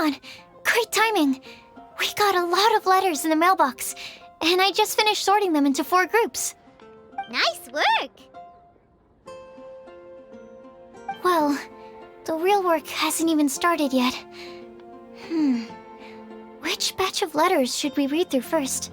on. Great timing. We got a lot of letters in the mailbox, and I just finished sorting them into 4 groups. Nice work! Well, the real work hasn't even started yet. Which batch of letters should we read through first?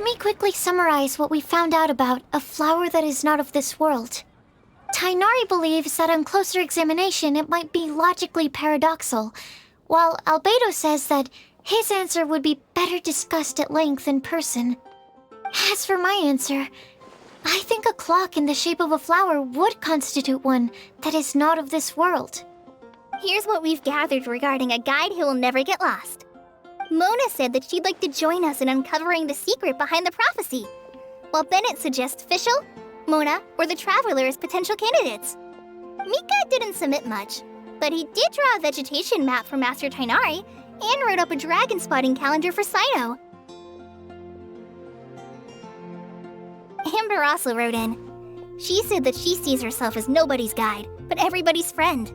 me quickly summarize what we found out about a flower that is not of this world. Tainari believes that on closer examination it might be logically paradoxal, while Albedo says that his answer would be better discussed at length in person. As for my answer, I think a clock in the shape of a flower would constitute one that is not of this world. Here's what we've gathered regarding a guide who will never get lost. Mona said that she'd like to join us in uncovering the secret behind the prophecy, while Bennett suggests Fischl, Mona, or the Traveler as potential candidates. Mika didn't submit much, but he did draw a vegetation map for Master Tainari and wrote up a dragon spotting calendar for Saito. Amber also wrote in. She said that she sees herself as nobody's guide, but everybody's friend.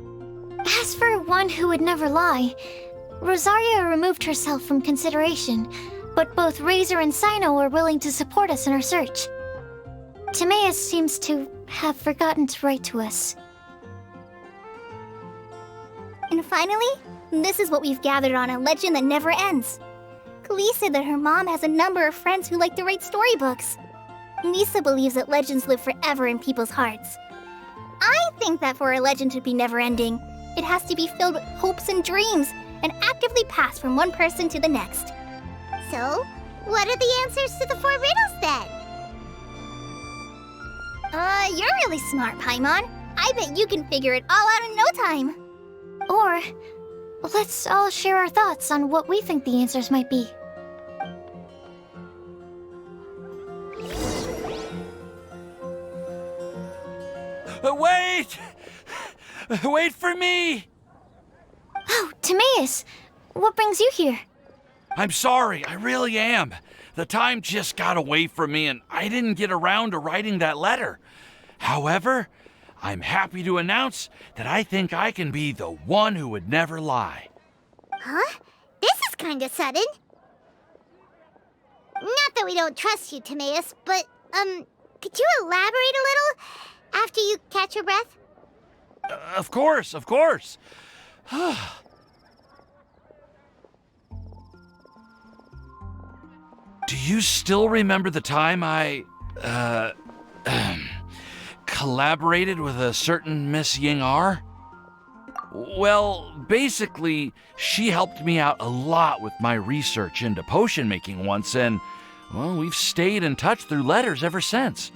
As for one who would never lie, Rosaria removed herself from consideration, but both Razor and Sino are willing to support us in our search. Timaeus seems to have forgotten to write to us. And finally, this is what we've gathered on a legend that never ends. Klee said that her mom has a number of friends who like to write storybooks. Lisa believes that legends live forever in people's hearts. I think that for a legend to be never-ending, it has to be filled with hopes and dreams and actively passed from one person to the next. So, what are the answers to the 4 riddles then? You're really smart, Paimon. I bet you can figure it all out in no time. Or, let's all share our thoughts on what we think the answers might be. Wait! Wait for me! Oh, Timaeus! What brings you here? I'm sorry, I really am. The time just got away from me and I didn't get around to writing that letter. However, I'm happy to announce that I think I can be the one who would never lie. Huh? This is kinda sudden. Not that we don't trust you, Timaeus, but, could you elaborate a little after you catch your breath? Of course, of course. Do you still remember the time I, collaborated with a certain Miss Ying-ar? Well, basically, she helped me out a lot with my research into potion making once, and, well, we've stayed in touch through letters ever since.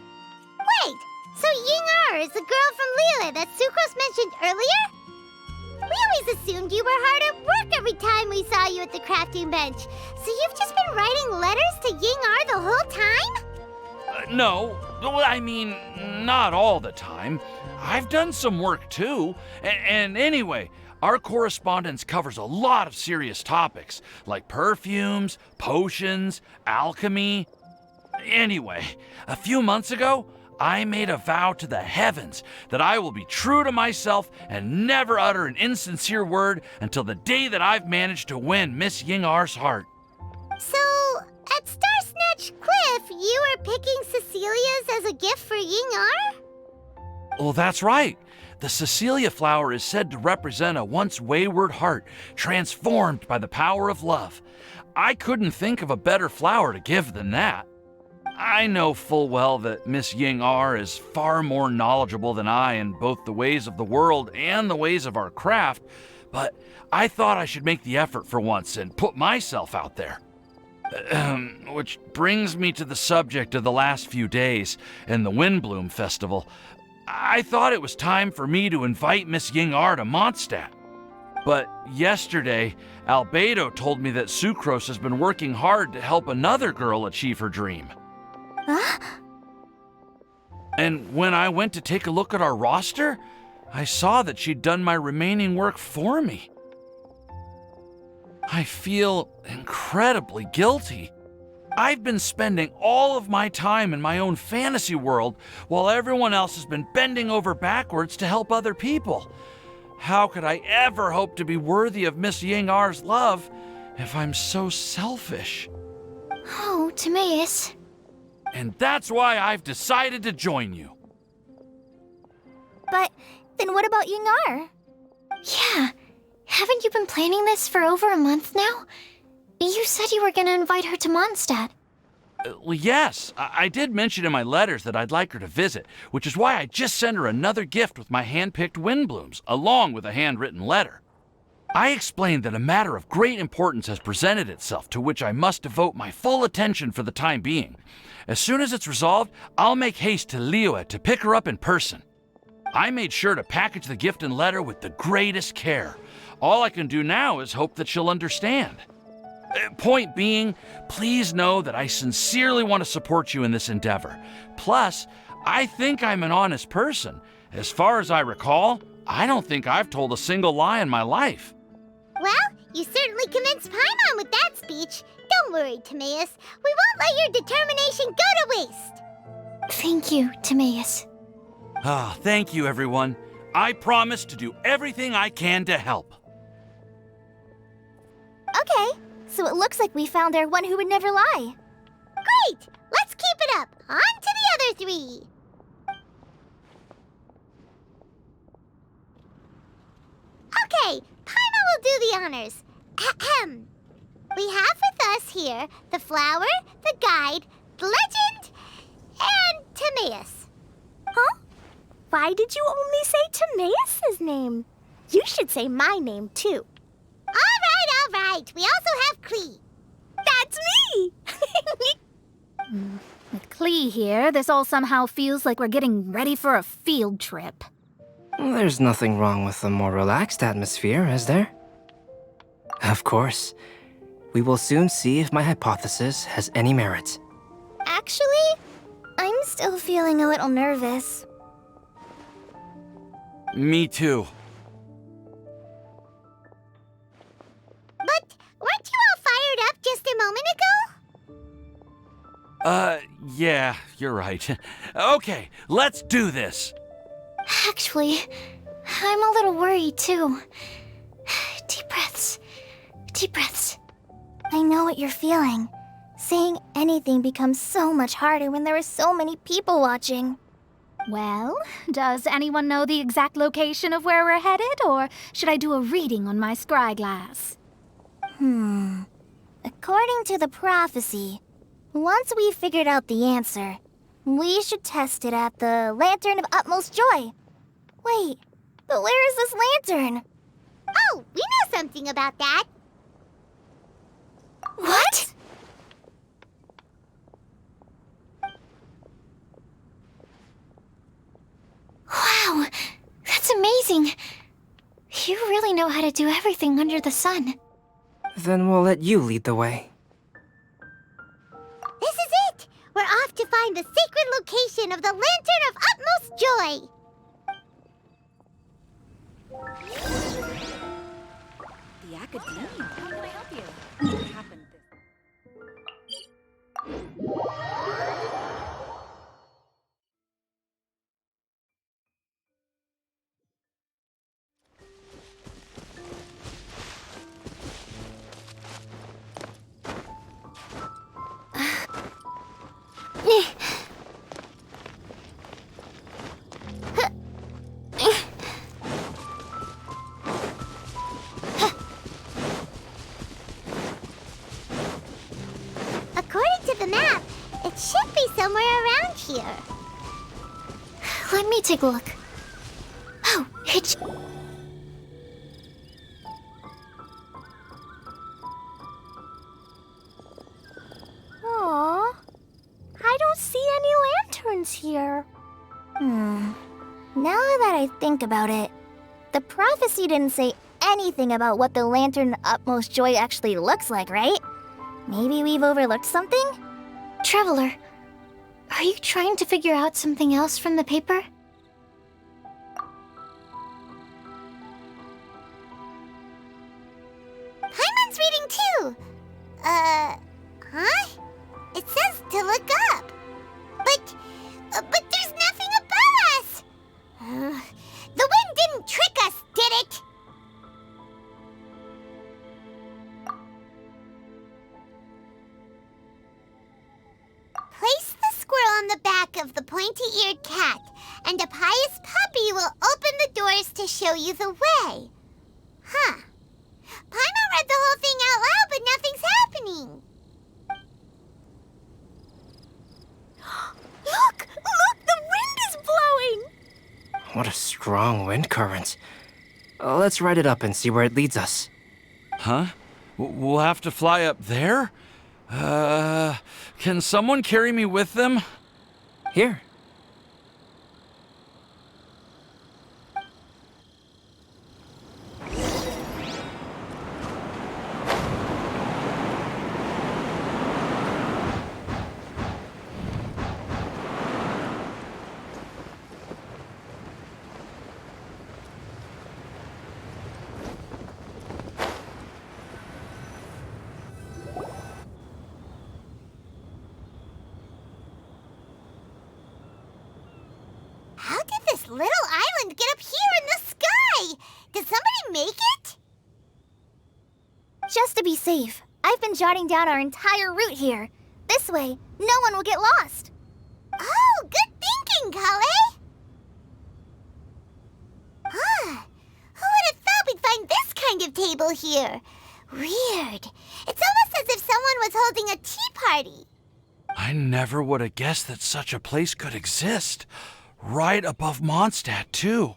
Wait, so Ying-ar is the girl from Lila that Sucrose mentioned earlier? We always assumed you were hard at work every time we saw you at the crafting bench. So you've just been writing letters to Ying-ar the whole time? No, I mean, not all the time. I've done some work too. And anyway, our correspondence covers a lot of serious topics, like perfumes, potions, alchemy. Anyway, a few months ago, I made a vow to the heavens that I will be true to myself and never utter an insincere word until the day that I've managed to win Miss Ying-ar's heart. So, at Star Snatch Cliff, you were picking Cecilia's as a gift for Ying-ar? Well, that's right. The Cecilia flower is said to represent a once wayward heart transformed by the power of love. I couldn't think of a better flower to give than that. I know full well that Miss Ying-ar is far more knowledgeable than I in both the ways of the world and the ways of our craft, but I thought I should make the effort for once and put myself out there. Which brings me to the subject of the last few days and the Windblume Festival. I thought it was time for me to invite Miss Ying-ar to Mondstadt. But yesterday, Albedo told me that Sucrose has been working hard to help another girl achieve her dream. Huh? And when I went to take a look at our roster, I saw that she'd done my remaining work for me. I feel incredibly guilty. I've been spending all of my time in my own fantasy world while everyone else has been bending over backwards to help other people. How could I ever hope to be worthy of Miss Ying-ar's love if I'm so selfish? Oh, Timaeus. And that's why I've decided to join you. But then what about Ying-ar? Yeah, haven't you been planning this for over a month now? You said you were gonna invite her to Mondstadt. Well, yes, I did mention in my letters that I'd like her to visit, which is why I just sent her another gift with my hand-picked Windblumes, along with a handwritten letter. I explained that a matter of great importance has presented itself to which I must devote my full attention for the time being. As soon as it's resolved, I'll make haste to Liyue to pick her up in person. I made sure to package the gift and letter with the greatest care. All I can do now is hope that she'll understand. Point being, please know that I sincerely want to support you in this endeavor. Plus, I think I'm an honest person. As far as I recall, I don't think I've told a single lie in my life. Well, you certainly convinced Paimon with that speech. Don't worry, Timaeus. We won't let your determination go to waste. Thank you, Timaeus. Ah, thank you, everyone. I promise to do everything I can to help. Okay, so it looks like we found our one who would never lie. Great! Let's keep it up. On to the other three. Okay, Paimon will do the honors. Ahem. We have with us here the flower, the guide, the legend, and Timaeus. Huh? Why did you only say Timaeus' name? You should say my name, too. All right. We also have Klee. That's me! With Klee here, this all somehow feels like we're getting ready for a field trip. There's nothing wrong with a more relaxed atmosphere, is there? Of course. We will soon see if my hypothesis has any merit. Actually, I'm still feeling a little nervous. Me too. But weren't you all fired up just a moment ago? Yeah, you're right. Okay, let's do this. Actually, I'm a little worried too. Deep breaths. Deep breaths. I know what you're feeling. Saying anything becomes so much harder when there are so many people watching. Well, does anyone know the exact location of where we're headed, or should I do a reading on my scry glass? According to the prophecy, once we've figured out the answer, we should test it at the Lantern of Utmost Joy. Wait, but where is this lantern? Oh, we know something about that. What? Wow, that's amazing. You really know how to do everything under the sun. Then we'll let you lead the way. This is it! We're off to find the sacred location of the Lantern of Utmost Joy! The academia. How can I help you? What happened? According to the map, it should be somewhere around here. Let me take a look. Oh, it's... Aww, I don't see any lanterns here. Now that I think about it, the prophecy didn't say anything about what the Lantern of Utmost Joy actually looks like, right? Maybe we've overlooked something? Traveler, are you trying to figure out something else from the paper? Paimon's reading too! Huh? It says to look up. But there's nothing above us! The wind didn't trick us, did it? Place the squirrel on the back of the pointy-eared cat, and a pious puppy will open the doors to show you the way. Huh. Paimon read the whole thing out loud, but nothing's happening. 'Huh? I don't see any lanterns here. 'Huh? It's says to look up. But there's nothing above us! The wind didn't trick us, did it? 'Huh? 'Place the squirrel on the back of the pointy-eared cat, and a pious puppy will open the doors to show you the way. Huh. Paimon read the whole thing out loud, but nothing's happening. What a strong wind current. Let's ride it up and see where it leads us. Huh? We'll have to fly up there? Can someone carry me with them? Here. How did this little island get up here in the sky? Did somebody make it? Just to be safe, I've been jotting down our entire route here. This way, no one will get lost. Oh, good thinking, Collei! Huh. Who would have thought we'd find this kind of table here? Weird. It's almost as if someone was holding a tea party. I never would have guessed that such a place could exist. Right above Mondstadt, too.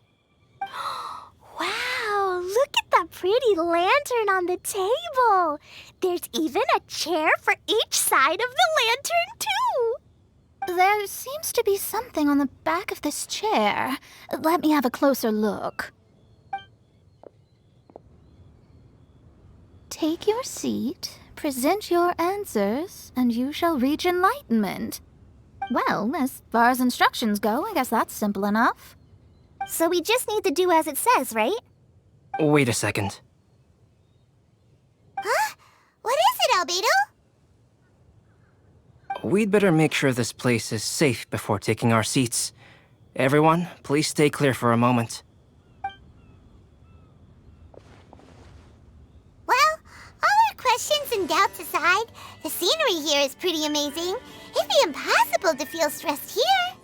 Wow, look at that pretty lantern on the table. There's even a chair for each side of the lantern, too. There seems to be something on the back of this chair. Let me have a closer look. Take your seat, present your answers, and you shall reach enlightenment. Well, as far as instructions go, I guess that's simple enough. So we just need to do as it says, right? Wait a second. Huh? What is it, Albedo? We'd better make sure this place is safe before taking our seats. Everyone, please stay clear for a moment. Well, all our questions and doubts aside, the scenery here is pretty amazing. It'd be impossible to feel stressed here.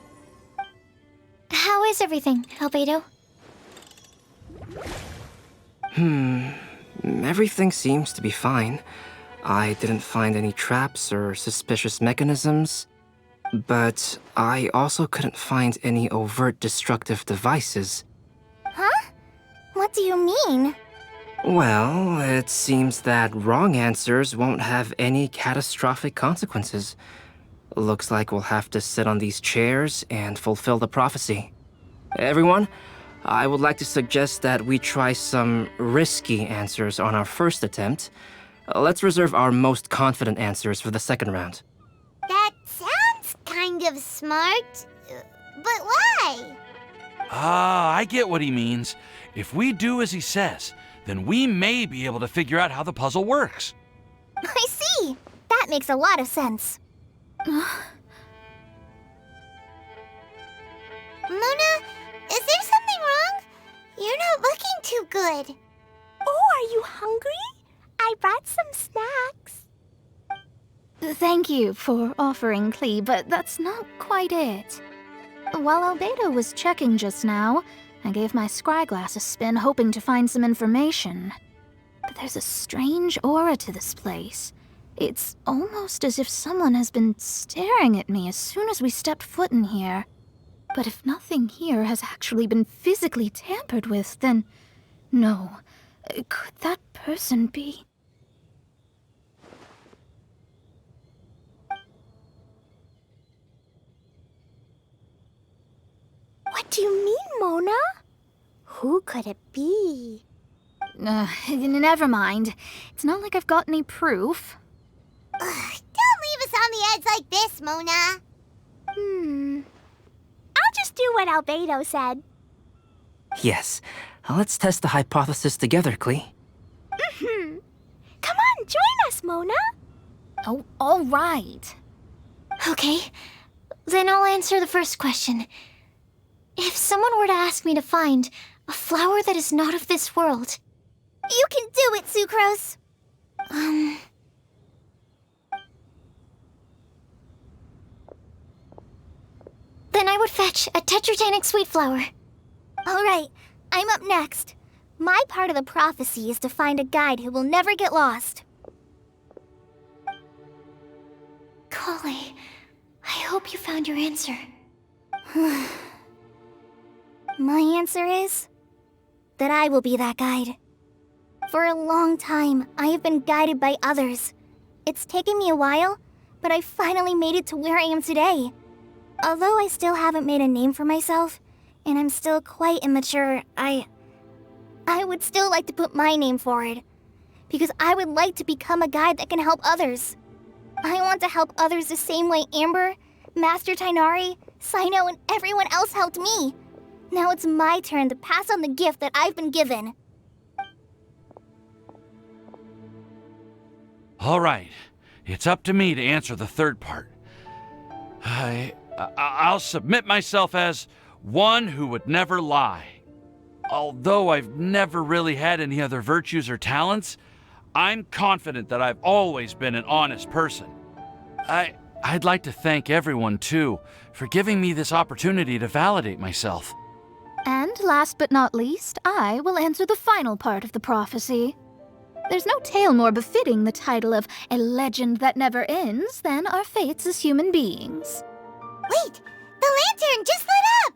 How is everything, Albedo? Everything seems to be fine. I didn't find any traps or suspicious mechanisms, but I also couldn't find any overt destructive devices. Huh? What do you mean? Well, it seems that wrong answers won't have any catastrophic consequences. Looks like we'll have to sit on these chairs and fulfill the prophecy. Everyone, I would like to suggest that we try some risky answers on our first attempt. Let's reserve our most confident answers for the second round. That sounds kind of smart, but why? I get what he means. If we do as he says, then we may be able to figure out how the puzzle works. I see. That makes a lot of sense. Mona, is there something wrong? You're not looking too good. Oh, are you hungry? I brought some snacks. Thank you for offering, Klee, but that's not quite it. While Albedo was checking just now, I gave my scryglass a spin hoping to find some information. But there's a strange aura to this place. It's almost as if someone has been staring at me as soon as we stepped foot in here. But if nothing here has actually been physically tampered with, then no. Could that person be? What do you mean, Mona? Who could it be? Never mind. It's not like I've got any proof. Don't leave us on the edge like this, Mona. I'll just do what Albedo said. Yes, let's test the hypothesis together, Klee. Come on, join us, Mona. Oh, all right. Okay, then I'll answer the first question. If someone were to ask me to find a flower that is not of this world, You can do it, Sucrose. Then I would fetch a tetragenic sweet flower. All right, I'm up next. My part of the prophecy is to find a guide who will never get lost. Collei, I hope you found your answer. My answer is that I will be that guide. For a long time, I have been guided by others. It's taken me a while, but I finally made it to where I am today. Although I still haven't made a name for myself, and I'm still quite immature, I would still like to put my name forward. Because I would like to become a guide that can help others. I want to help others the same way Amber, Master Tighnari, Sino, and everyone else helped me. Now it's my turn to pass on the gift that I've been given. All right, it's up to me to answer the third part. I'll submit myself as one who would never lie. Although I've never really had any other virtues or talents, I'm confident that I've always been an honest person. I'd like to thank everyone, too, for giving me this opportunity to validate myself. And last but not least, I will answer the final part of the prophecy. There's no tale more befitting the title of a legend that never ends than our fates as human beings. Wait! The lantern just lit up!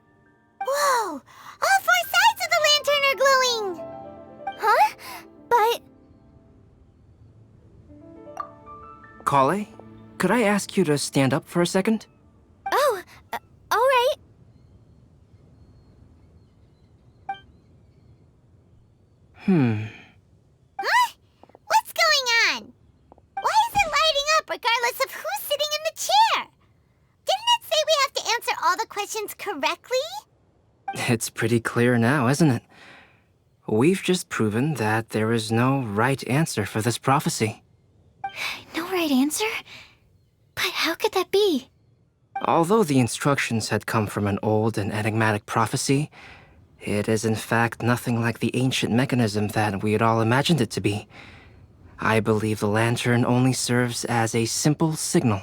Whoa! All four sides of the lantern are glowing! Huh? But... Collei, could I ask you to stand up for a second? Oh, alright. Huh? What's going on? Why is it lighting up regardless of who's sitting in the chair? Didn't it say we have to answer all the questions correctly? It's pretty clear now, isn't it? We've just proven that there is no right answer for this prophecy. No right answer? But how could that be? Although the instructions had come from an old and enigmatic prophecy, it is in fact nothing like the ancient mechanism that we had all imagined it to be. I believe the lantern only serves as a simple signal.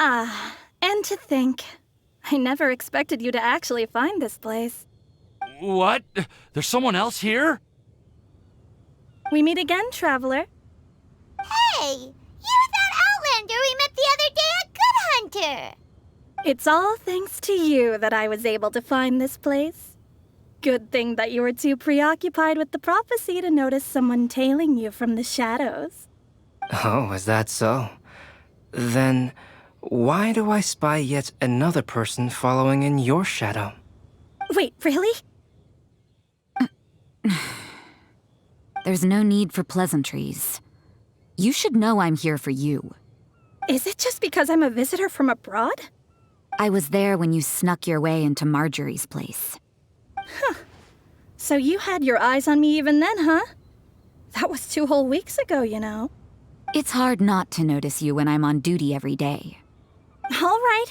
And to think, I never expected you to actually find this place. What? There's someone else here? We meet again, traveler. Hey! You're that Outlander we met the other day at Good Hunter! It's all thanks to you that I was able to find this place. Good thing that you were too preoccupied with the prophecy to notice someone tailing you from the shadows. Oh, is that so? Then, why do I spy yet another person following in your shadow? Wait, really? There's no need for pleasantries. You should know I'm here for you. Is it just because I'm a visitor from abroad? I was there when you snuck your way into Marjorie's place. So you had your eyes on me even then, huh? That was 2 whole weeks ago, you know. It's hard not to notice you when I'm on duty every day. All right.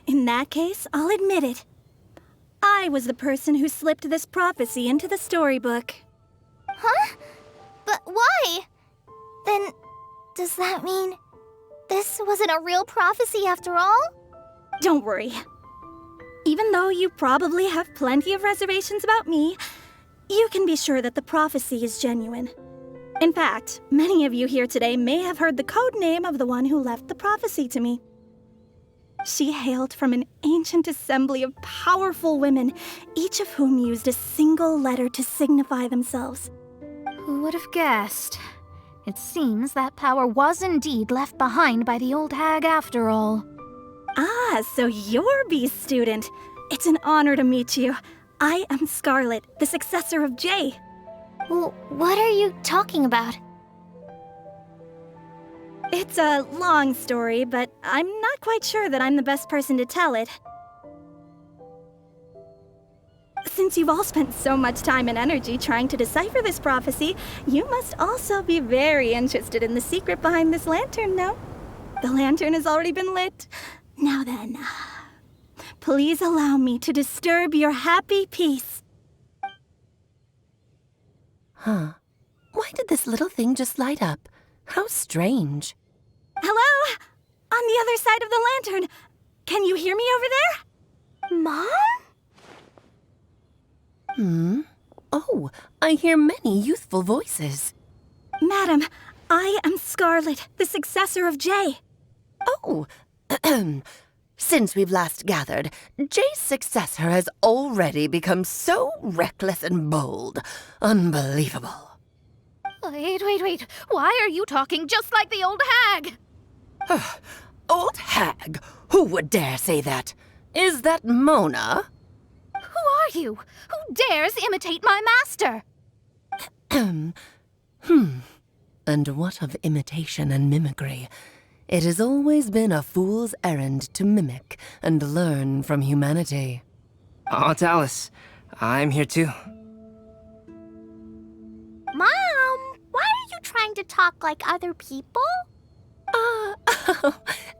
In that case, I'll admit it. I was the person who slipped this prophecy into the storybook. Huh? But why? Then, does that mean this wasn't a real prophecy after all? Don't worry. Even though you probably have plenty of reservations about me, you can be sure that the prophecy is genuine. In fact, many of you here today may have heard the code name of the one who left the prophecy to me. She hailed from an ancient assembly of powerful women, each of whom used a single letter to signify themselves. Who would have guessed? It seems that power was indeed left behind by the old hag after all. Ah, so you're B's student. It's an honor to meet you. I am Scarlet, the successor of Jay. Well, what are you talking about? It's a long story, but I'm not quite sure that I'm the best person to tell it. Since you've all spent so much time and energy trying to decipher this prophecy, you must also be very interested in the secret behind this lantern, no? The lantern has already been lit. Now then, please allow me to disturb your happy peace. Huh. Why did this little thing just light up? How strange. Hello? On the other side of the lantern. Can you hear me over there? Mom? Oh, I hear many youthful voices. Madam, I am Scarlet, the successor of Jay. Oh, Since we've last gathered, Jay's successor has already become so reckless and bold. Unbelievable. Wait. Why are you talking just like the old hag? Old hag? Who would dare say that? Is that Mona? Who are you? Who dares imitate my master? And what of imitation and mimicry? It has always been a fool's errand to mimic and learn from humanity. Aunt Alice, I'm here too. Mom, why are you trying to talk like other people?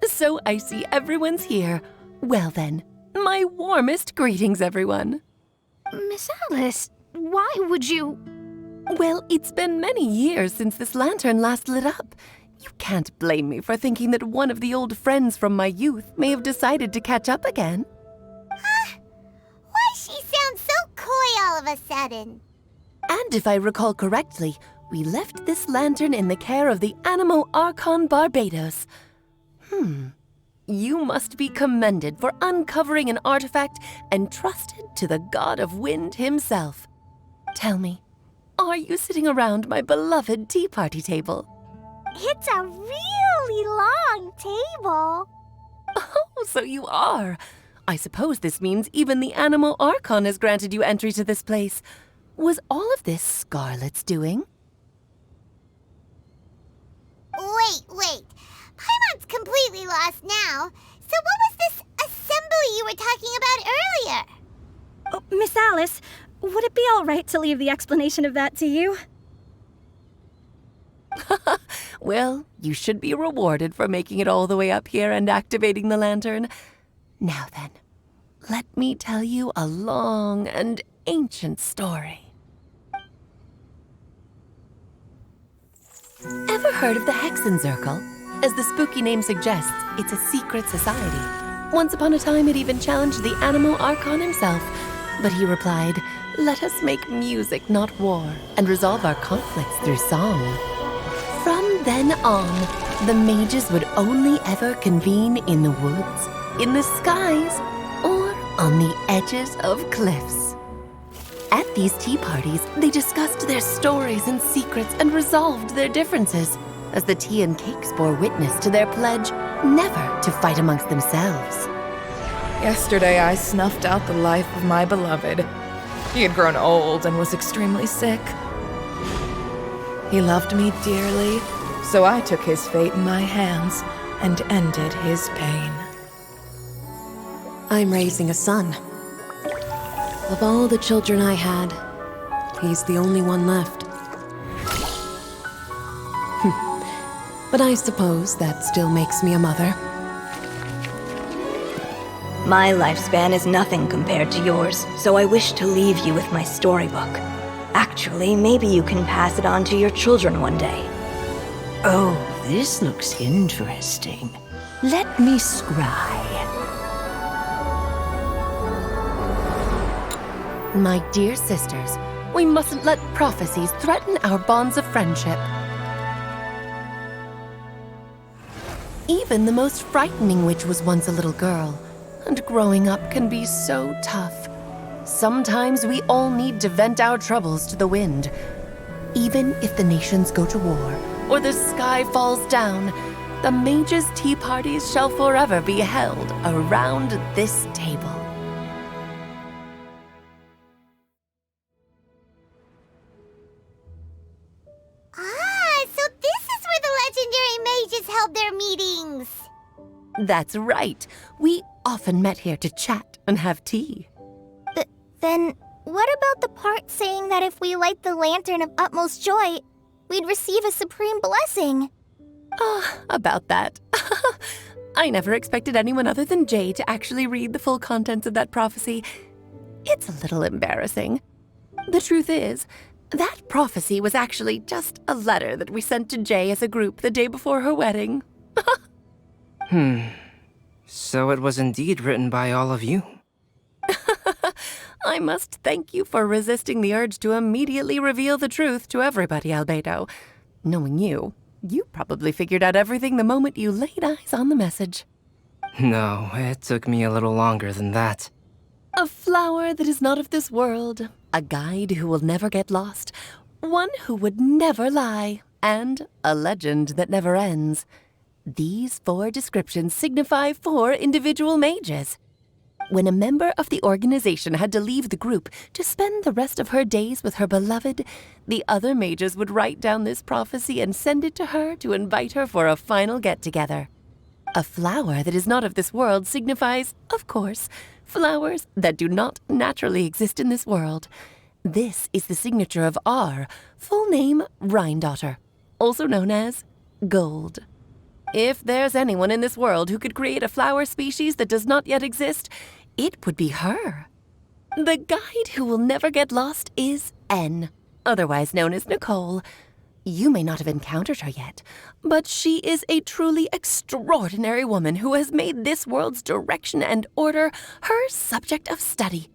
So I see everyone's here. Well then, my warmest greetings, everyone. Miss Alice, why would you... Well, it's been many years since this lantern last lit up. You can't blame me for thinking that one of the old friends from my youth may have decided to catch up again. Why she sounds so coy all of a sudden? And if I recall correctly, we left this lantern in the care of the Animo Archon Barbados. You must be commended for uncovering an artifact entrusted to the god of wind himself. Tell me, are you sitting around my beloved tea party table? It's a really long table. Oh, so you are. I suppose this means even the Animo Archon has granted you entry to this place. Was all of this Scarlet's doing? Wait. Paimon's completely lost now. So what was this assembly you were talking about earlier? Oh, Miss Alice, would it be all right to leave the explanation of that to you? Well, you should be rewarded for making it all the way up here and activating the lantern. Now then, let me tell you a long and ancient story. Ever heard of the Hexenzirkel? As the spooky name suggests, it's a secret society. Once upon a time, it even challenged the Animo Archon himself. But he replied, "Let us make music, not war, and resolve our conflicts through song." From then on, the mages would only ever convene in the woods, in the skies, or on the edges of cliffs. At these tea parties, they discussed their stories and secrets and resolved their differences, as the tea and cakes bore witness to their pledge never to fight amongst themselves. Yesterday, I snuffed out the life of my beloved. He had grown old and was extremely sick. He loved me dearly, so I took his fate in my hands and ended his pain. I'm raising a son. Of all the children I had, he's the only one left. But I suppose that still makes me a mother. My lifespan is nothing compared to yours, so I wish to leave you with my storybook. Actually, maybe you can pass it on to your children one day. Oh, this looks interesting. Let me scry. My dear sisters, we mustn't let prophecies threaten our bonds of friendship. Even the most frightening witch was once a little girl, and growing up can be so tough. Sometimes we all need to vent our troubles to the wind. Even if the nations go to war, or the sky falls down, the mages' tea parties shall forever be held around this table. So this is where the legendary mages held their meetings. That's right. We often met here to chat and have tea. Then, what about the part saying that if we light the lantern of utmost joy, we'd receive a supreme blessing? About that. I never expected anyone other than Jay to actually read the full contents of that prophecy. It's a little embarrassing. The truth is, that prophecy was actually just a letter that we sent to Jay as a group the day before her wedding. So it was indeed written by all of you. I must thank you for resisting the urge to immediately reveal the truth to everybody, Albedo. Knowing you, you probably figured out everything the moment you laid eyes on the message. No, it took me a little longer than that. A flower that is not of this world, a guide who will never get lost, one who would never lie, and a legend that never ends. These 4 descriptions signify 4 individual mages. When a member of the organization had to leave the group to spend the rest of her days with her beloved, the other mages would write down this prophecy and send it to her to invite her for a final get-together. A flower that is not of this world signifies, of course, flowers that do not naturally exist in this world. This is the signature of our full name Rhine-daughter, also known as Gold. If there's anyone in this world who could create a flower species that does not yet exist, it would be her. The guide who will never get lost is N, otherwise known as Nicole. You may not have encountered her yet, but she is a truly extraordinary woman who has made this world's direction and order her subject of study.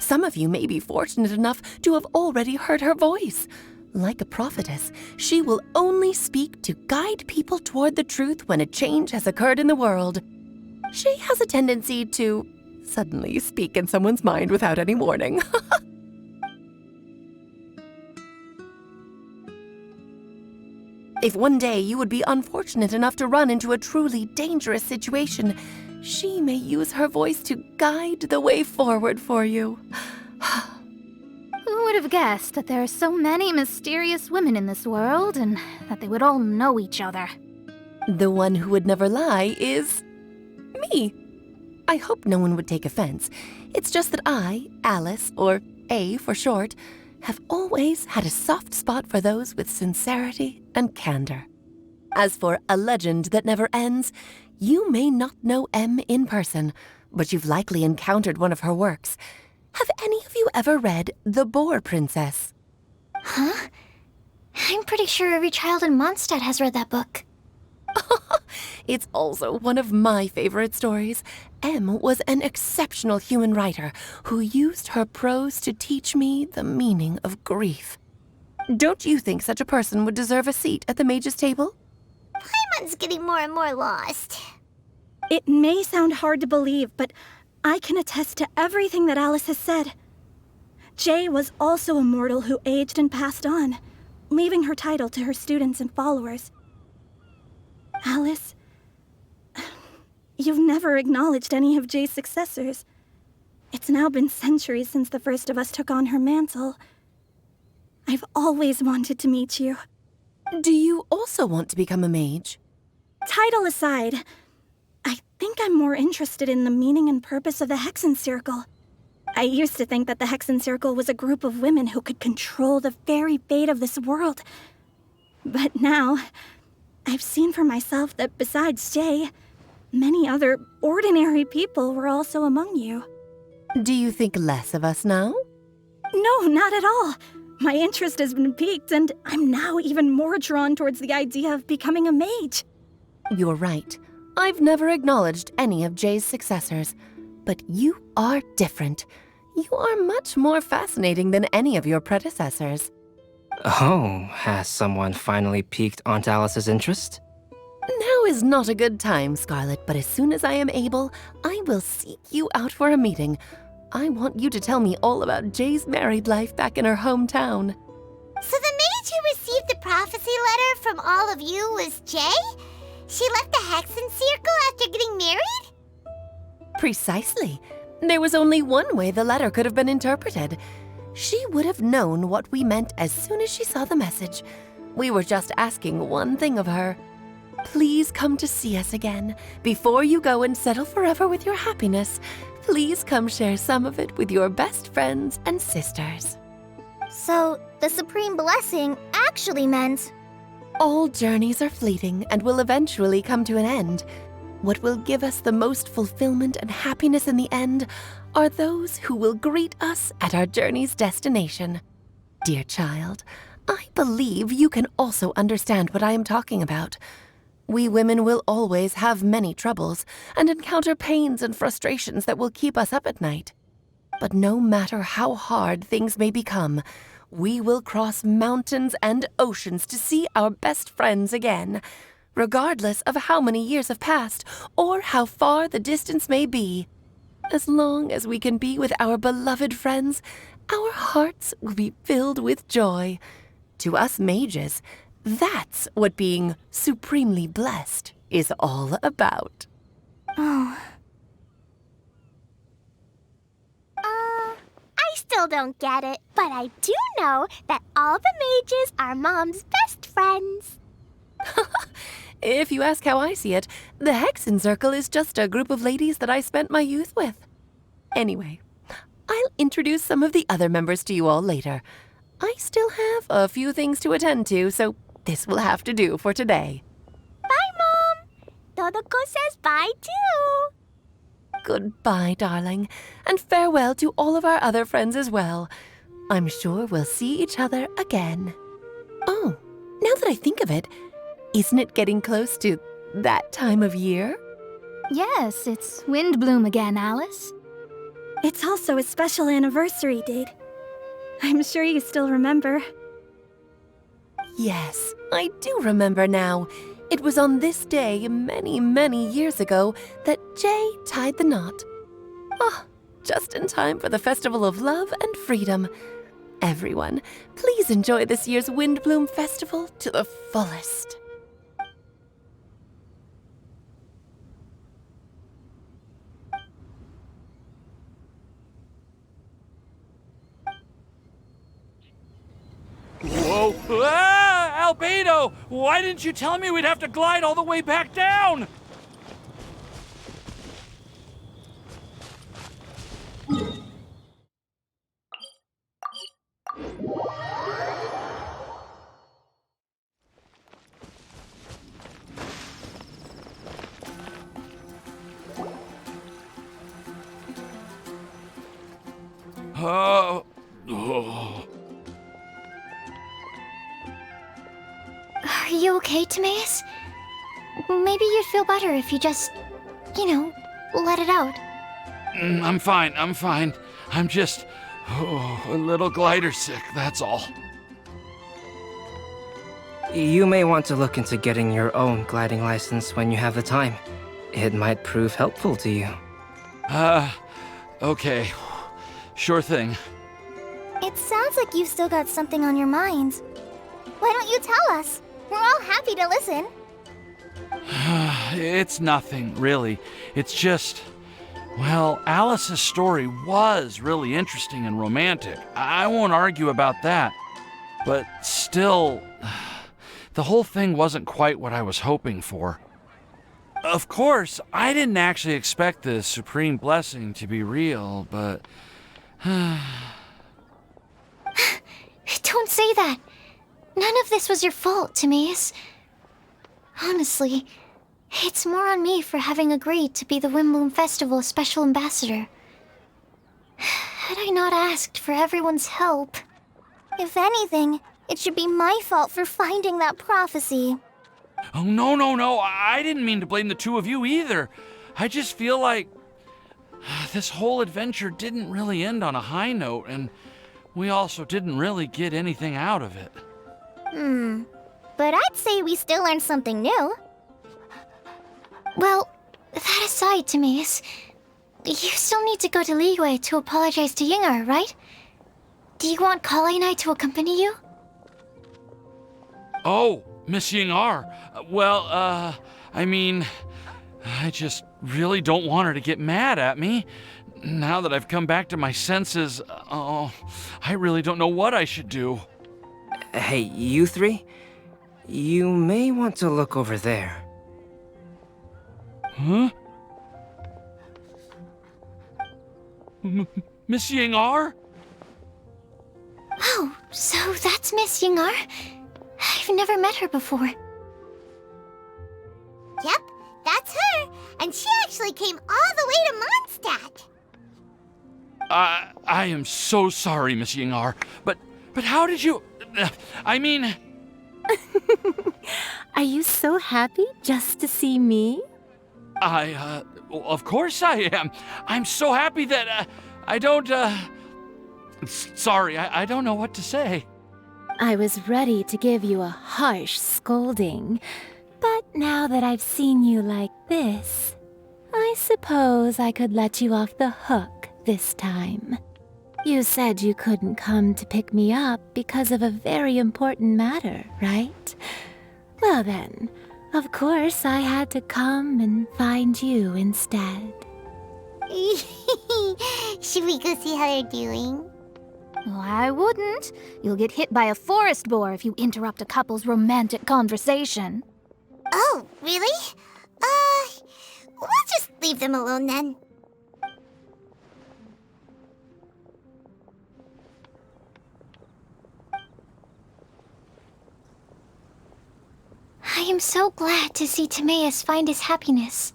Some of you may be fortunate enough to have already heard her voice. Like a prophetess, she will only speak to guide people toward the truth when a change has occurred in the world. She has a tendency to suddenly speak in someone's mind without any warning. If one day you would be unfortunate enough to run into a truly dangerous situation, she may use her voice to guide the way forward for you. Who would have guessed that there are so many mysterious women in this world and that they would all know each other? The one who would never lie is me. I hope no one would take offense. It's just that I, Alice, or A for short, have always had a soft spot for those with sincerity and candor. As for a legend that never ends, you may not know M in person, but you've likely encountered one of her works. Have any of you ever read The Boar Princess? Huh? I'm pretty sure every child in Mondstadt has read that book. It's also one of my favorite stories. M was an exceptional human writer who used her prose to teach me the meaning of grief. Don't you think such a person would deserve a seat at the mage's table? Paimon's getting more and more lost. It may sound hard to believe, but I can attest to everything that Alice has said. Jay was also a mortal who aged and passed on, leaving her title to her students and followers. Alice, you've never acknowledged any of Jay's successors. It's now been centuries since the first of us took on her mantle. I've always wanted to meet you. Do you also want to become a mage? Title aside, I think I'm more interested in the meaning and purpose of the Hexen Circle. I used to think that the Hexen Circle was a group of women who could control the very fate of this world. But now, I've seen for myself that besides Jay, many other ordinary people were also among you. Do you think less of us now? No, not at all. My interest has been piqued, and I'm now even more drawn towards the idea of becoming a mage. You're right. I've never acknowledged any of Jay's successors, but you are different. You are much more fascinating than any of your predecessors. Oh, has someone finally piqued Aunt Alice's interest? Now is not a good time, Scarlet, but as soon as I am able, I will seek you out for a meeting. I want you to tell me all about Jay's married life back in her hometown. So the mage who received the prophecy letter from all of you was Jay? She left the Hexen Circle after getting married? Precisely. There was only one way the letter could have been interpreted. She would have known what we meant as soon as she saw the message. We were just asking one thing of her. Please come to see us again. Before you go and settle forever with your happiness, please come share some of it with your best friends and sisters. So, the Supreme Blessing actually meant... All journeys are fleeting and will eventually come to an end. What will give us the most fulfillment and happiness in the end are those who will greet us at our journey's destination. Dear child, I believe you can also understand what I am talking about. We women will always have many troubles and encounter pains and frustrations that will keep us up at night. But no matter how hard things may become, we will cross mountains and oceans to see our best friends again. regardless of how many years have passed or how far the distance may be. As long as we can be with our beloved friends, our hearts will be filled with joy. To us mages, that's what being supremely blessed is all about. Oh. I still don't get it, but I do know that all the mages are Mom's best friends. If you ask how I see it, the Hexen Circle is just a group of ladies that I spent my youth with. Anyway, I'll introduce some of the other members to you all later. I still have a few things to attend to, so this will have to do for today. Bye, Mom. Todoko says bye, too. Goodbye, darling, and farewell to all of our other friends as well. I'm sure we'll see each other again. Oh, now that I think of it, isn't it getting close to that time of year? Yes, it's Windblume again, Alice. It's also a special anniversary date. I'm sure you still remember. Yes, I do remember now. It was on this day many, many years ago that Jay tied the knot. Oh, just in time for the Festival of Love and Freedom. Everyone, please enjoy this year's Windblume Festival to the fullest. Whoa! Ah, Albedo! Why didn't you tell me we'd have to glide all the way back down? Oh. Are you okay, Timaeus? Maybe you'd feel better if you just, let it out. I'm fine. I'm just a little glider sick, that's all. You may want to look into getting your own gliding license when you have the time. It might prove helpful to you. Okay. Sure thing. It sounds like you've still got something on your minds. Why don't you tell us? We're all happy to listen. It's nothing, really. It's just... Well, Alice's story was really interesting and romantic. I won't argue about that. But still, the whole thing wasn't quite what I was hoping for. Of course, I didn't actually expect the supreme blessing to be real, but... Don't say that. None of this was your fault, Timaeus. Honestly, it's more on me for having agreed to be the Windblume Festival Special Ambassador. Had I not asked for everyone's help... If anything, it should be my fault for finding that prophecy. Oh, no. I didn't mean to blame the two of you either. I just feel like... this whole adventure didn't really end on a high note, and we also didn't really get anything out of it. But I'd say we still learned something new. Well, that aside, Timaeus, you still need to go to Liyue to apologize to Yingar, right? Do you want Collei and I to accompany you? Oh, Miss Yingar. Well, I mean... I just really don't want her to get mad at me. Now that I've come back to my senses, I really don't know what I should do. Hey, you three? You may want to look over there. Huh? Miss Yingar? Oh, so that's Miss Yingar? I've never met her before. Yep, that's her. And she actually came all the way to Mondstadt. I am so sorry, Miss Yingar, but how did you... I mean... Are you so happy just to see me? Of course I am. I'm so happy that, I don't, Sorry, I don't know what to say. I was ready to give you a harsh scolding, but Now that I've seen you like this, I suppose I could let you off the hook this time. You said you couldn't come to pick me up because of a very important matter, right? Well then, of course I had to come and find you instead. Should we go see how they're doing? Oh, I wouldn't. You'll get hit by a forest boar if you interrupt a couple's romantic conversation. Oh, really? We'll just leave them alone then. I am so glad to see Timaeus find his happiness.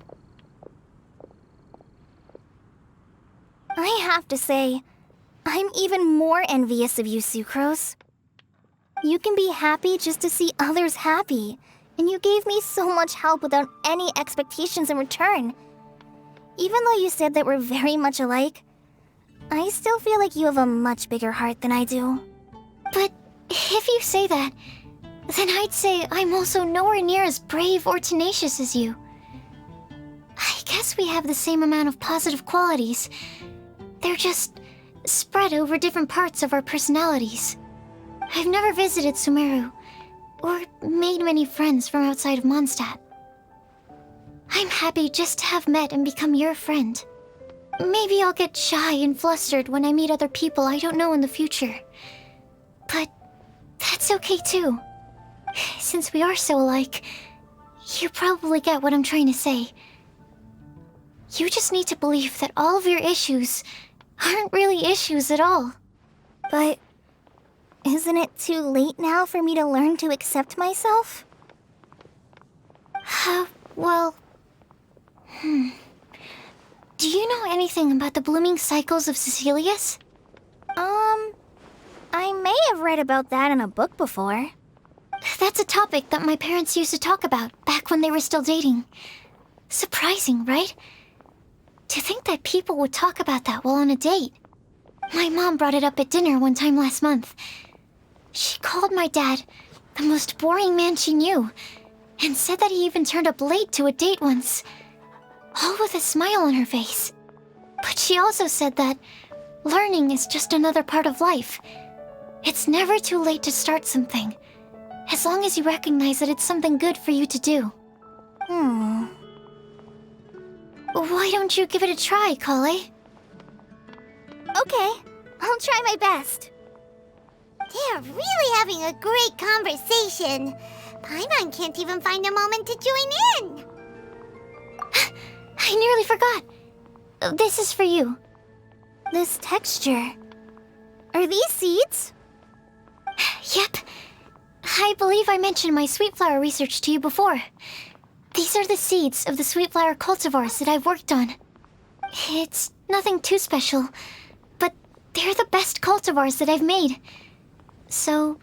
I have to say, I'm even more envious of you, Sucrose. You can be happy just to see others happy, and you gave me so much help without any expectations in return. Even though you said that we're very much alike, I still feel like you have a much bigger heart than I do. But if you say that, then I'd say I'm also nowhere near as brave or tenacious as you. I guess we have the same amount of positive qualities. They're just spread over different parts of our personalities. I've never visited Sumeru, or made many friends from outside of Mondstadt. I'm happy just to have met and become your friend. Maybe I'll get shy and flustered when I meet other people I don't know in the future. But that's okay too. Since we are so alike, you probably get what I'm trying to say. You just need to believe that all of your issues aren't really issues at all. But isn't it too late now for me to learn to accept myself? Well... Do you know anything about the blooming cycles of Cecilius? I may have read about that in a book before. That's a topic that my parents used to talk about back when they were still dating. Surprising, right? To think that people would talk about that while on a date. My mom brought it up at dinner one time last month. She called my dad the most boring man she knew, and said that he even turned up late to a date once, all with a smile on her face. But she also said that learning is just another part of life. It's never too late to start something, as long as you recognize that it's something good for you to do. Why don't you give it a try, Collei? Okay, I'll try my best. They're really having a great conversation. Paimon can't even find a moment to join in. I nearly forgot. This is for you. This texture. Are these seeds? Yep. I believe I mentioned my sweet flower research to you before. These are the seeds of the sweet flower cultivars that I've worked on. It's nothing too special, but they're the best cultivars that I've made. So,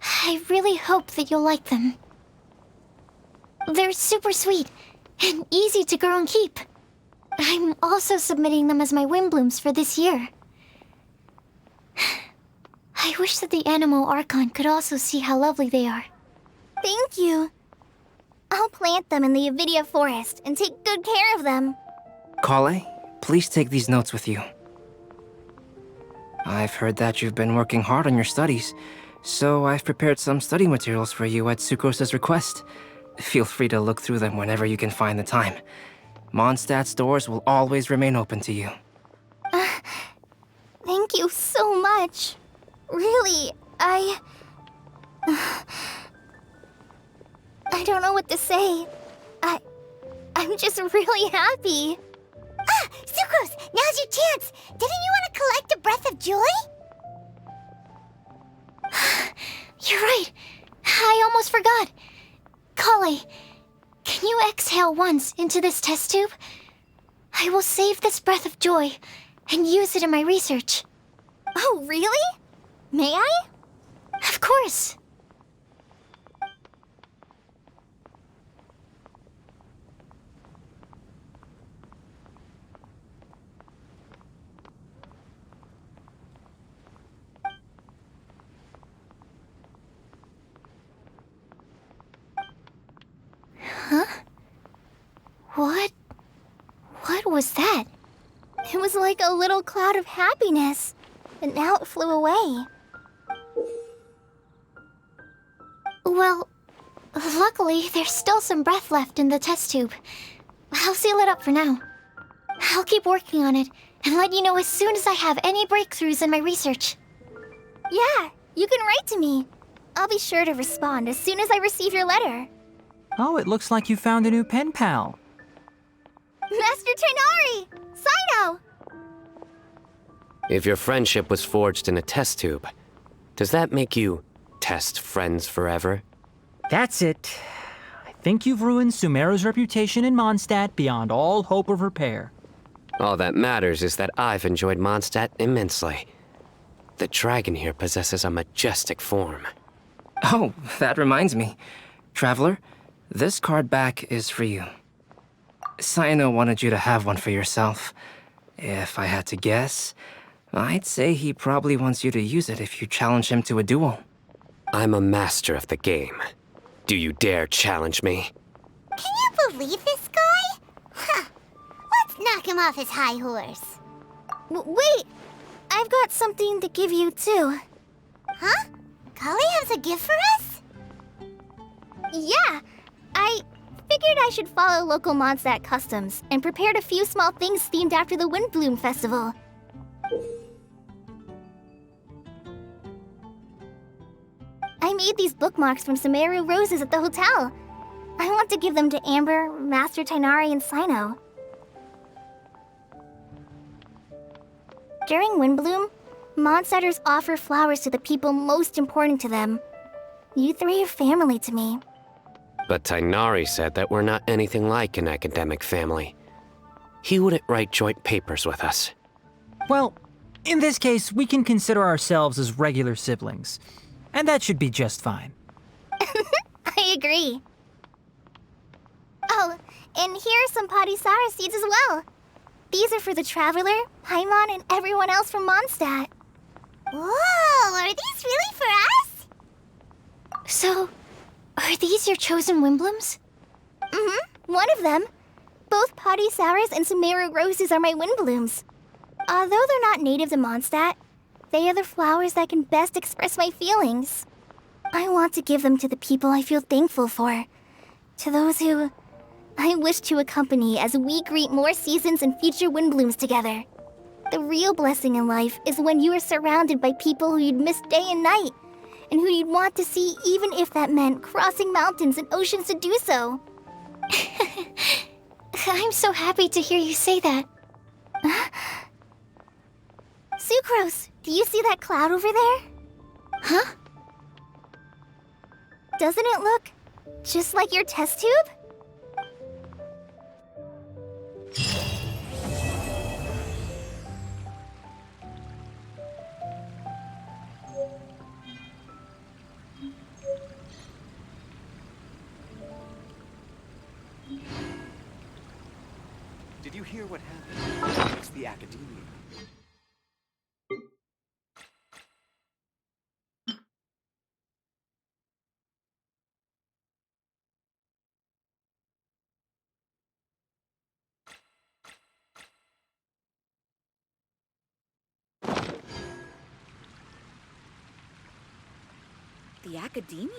I really hope that you'll like them. They're super sweet and easy to grow and keep. I'm also submitting them as my Windblooms for this year. I wish that the Animo Archon could also see how lovely they are. Thank you. I'll plant them in the Avidia forest and take good care of them. Collei, please take these notes with you. I've heard that you've been working hard on your studies, so I've prepared some study materials for you at Sucrose's request. Feel free to look through them whenever you can find the time. Mondstadt's doors will always remain open to you. Thank you so much. Really, I don't know what to say. I'm just really happy. Sucrose, now's your chance. Didn't you want to collect a breath of joy? You're right. I almost forgot. Collei, can you exhale once into this test tube? I will save this breath of joy and use it in my research. Oh, really? May I? Of course. was that? It was like a little cloud of happiness, but now it flew away. Well, luckily, there's still some breath left in the test tube. I'll seal it up for now. I'll keep working on it and let you know as soon as I have any breakthroughs in my research. Yeah, you can write to me. I'll be sure to respond as soon as I receive your letter. Oh, it looks like you found a new pen pal. Master Tainari! Sino! If your friendship was forged in a test tube, does that make you test friends forever? That's it. I think you've ruined Sumeru's reputation in Mondstadt beyond all hope of repair. All that matters is that I've enjoyed Mondstadt immensely. The dragon here possesses a majestic form. Oh, that reminds me. Traveler, this card back is for you. Sino wanted you to have one for yourself. If I had to guess, I'd say he probably wants you to use it if you challenge him to a duel. I'm a master of the game. Do you dare challenge me? Can you believe this guy? Huh. Let's knock him off his high horse. Wait! I've got something to give you, too. Huh? Collei has a gift for us? Yeah! I figured I should follow local Mondstadt customs and prepared a few small things themed after the Windblume festival. I made these bookmarks from Sumeru roses at the hotel. I want to give them to Amber, Master Tainari, and Sino. During Windblume, Mondstadters offer flowers to the people most important to them. You three are family to me. But Tainari said that we're not anything like an academic family. He wouldn't write joint papers with us. Well, in this case, we can consider ourselves as regular siblings. And that should be just fine. I agree. Oh, and here are some Padisara seeds as well. These are for the Traveler, Paimon, and everyone else from Mondstadt. Whoa, are these really for us? So, are these your chosen Windblooms? One of them. Both Padisaras and Sumeru roses are my Windblooms. Although they're not native to Mondstadt, they are the flowers that can best express my feelings. I want to give them to the people I feel thankful for. To those who I wish to accompany as we greet more seasons and future Windblooms together. The real blessing in life is when you are surrounded by people who you'd miss day and night, and who you'd want to see even if that meant crossing mountains and oceans to do so. I'm so happy to hear you say that. Sucrose, do you see that cloud over there? Huh? Doesn't it look just like your test tube? Did you hear what happened? It's the academia. The academia?